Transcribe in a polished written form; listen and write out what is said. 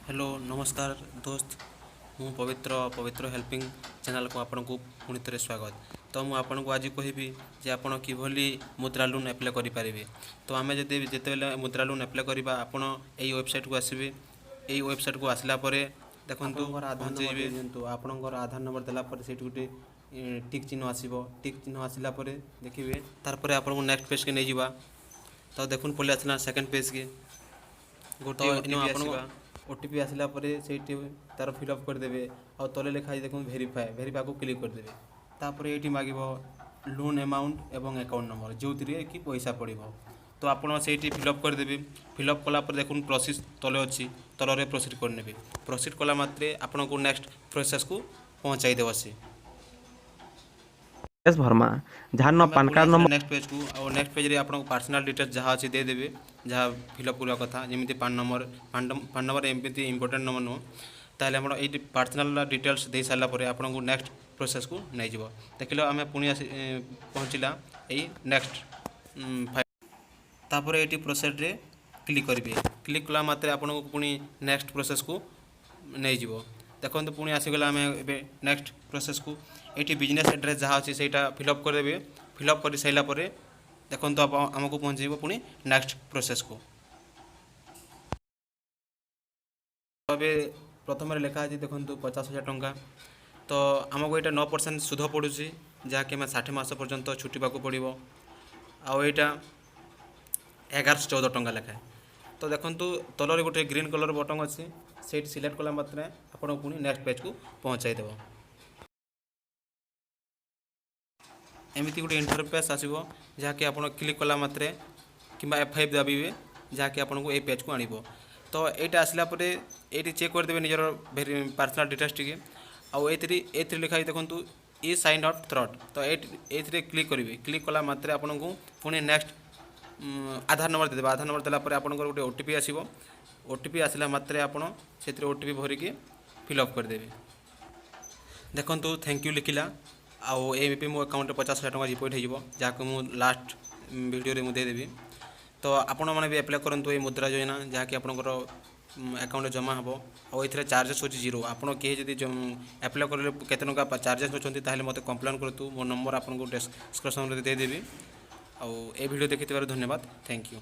Hello नमस्कार दोस्त मु पवित्र पवित्र हेल्पिंग चैनल को आपन को पुणी थे स्वागत। तो मुझे आपन को आज कहबी जे आपन किभली मुद्रा लोन अप्लाई करि पारिबे। तो आमे जदि जेतेबेले मुद्रा लोन अप्लाई करबा आपन एई वेबसाइट को आसीबे। एई वेबसाइट को आसला परे देखंतु आधार नंबर दियंतु आपनकर आधार नंबर देला परे सेठ गुटे टिक चिन्ह आसीबो। टिक चिन्ह आसिला परे देखिबे तार परे आपन को नेक्स्ट पेज के नै जिबा। तो देखुन पले आसला सेकंड पेज के गोटे ओटीपी आसीबा। ओटीपी आसला परे सेठी तार फिलअप करदेवे और तले लिखाई देखुन वेरीफाई को क्लिक करदेवे। तापर ये मांगो लोन अमाउंट एवं अकाउंट नंबर जो कि पैसा पड़ो। तो आपड़ से फिलअप करदेवे। फिलअप कलापर देखुन प्रोसेस तले अच्छी तलरे प्रोसीड करने। प्रोसीड कला मात्रे आपन को नेक्स्ट प्रोसेस को पहुँचाई देव सी भरमा जहाँ PAN card number next page को और नेक्स्ट पेज रे आपन पर्सनल डिटेल्स जहाँ अच्छी देदेवे जहाँ फिलअप करवा कथा जमी पान नंबर एमती इंपोर्टेंट नंबर नुह ताहले हम ये पर्सनल डिटेल्स दे सारापर आपन को नेक्स्ट प्रोसेस को नहीं जीव। देखिल आम पुणी पहुँचला यही नेक्स्ट तापर ये प्रोसेस रे क्लिक करेंगे। क्लिक कला मात्रे आपन को पुणी नेक्स्ट प्रोसेस को नहीं जीव। देखो पुणी आसीगला आम नेक्स्ट प्रोसेस को ये बिजनेस एड्रेस जहाँ अच्छी से फिलअप करदे। फिलअप कर सारापर देखो आमको पहुँचे पुणी नेक्स्ट प्रोसेस को। अबे प्रथम लिखा देखो 50,000 टंका। तो आमको यहाँ 9% सुध पड़ू जहाँकि 60 मास पर्यंत छुटा पड़ो आईटा 1114 टंका लेखाए। तो देखो तलर गोटे ग्रीन कलर बटन अच्छी से सिलेक्ट कला मात्रे आपको पुणी नेक्स्ट पेज को पहुँचाई देव। एमती गोटे इंटरफेस आसो जहाँकि आप क्लिक कला मात्रे कि F5 दाबिबे जहाँकि आपको ये पेज को आनिब। तो यहाँ आसला ये चेक करदे निजर पर्सनल डिटेल्स टी आउ लिखाई देखो ई साइन आउट थ्रट। तो ये क्लिक करेंगे। क्लिक कला मात्रे आपन को पुणी नेक्स्ट आधार नंबर देदेवे। आधार नंबर देला परे आपन गोटे ओटीपी आसीबो। ओटीपी आसला मात्रे आपन से ओटीपी भरिकी फिलअप करदेवे। देखो थैंक यू लिखिला आउ ए मो अकाउंट 50,000 टंका डिपॉजिट हो जहाँको मुझे लास्ट वीडियो मुझे देदेवी। तो आपण मैंने भी अप्लाई करूँ ये मुद्रा योजना जहाँकि आपंकर अकाउंट जमा हम और ये चार्जेस हो 0। आपड़ किए जब अप्लाई करेंगे केते टंका चार्जेस होती मत कंप्लेन करूँ। मो नंबर आपको डिस्क्रिप्शन में देदेवी। आउ ए वीडियो देखि धन्यवाद। Thank you.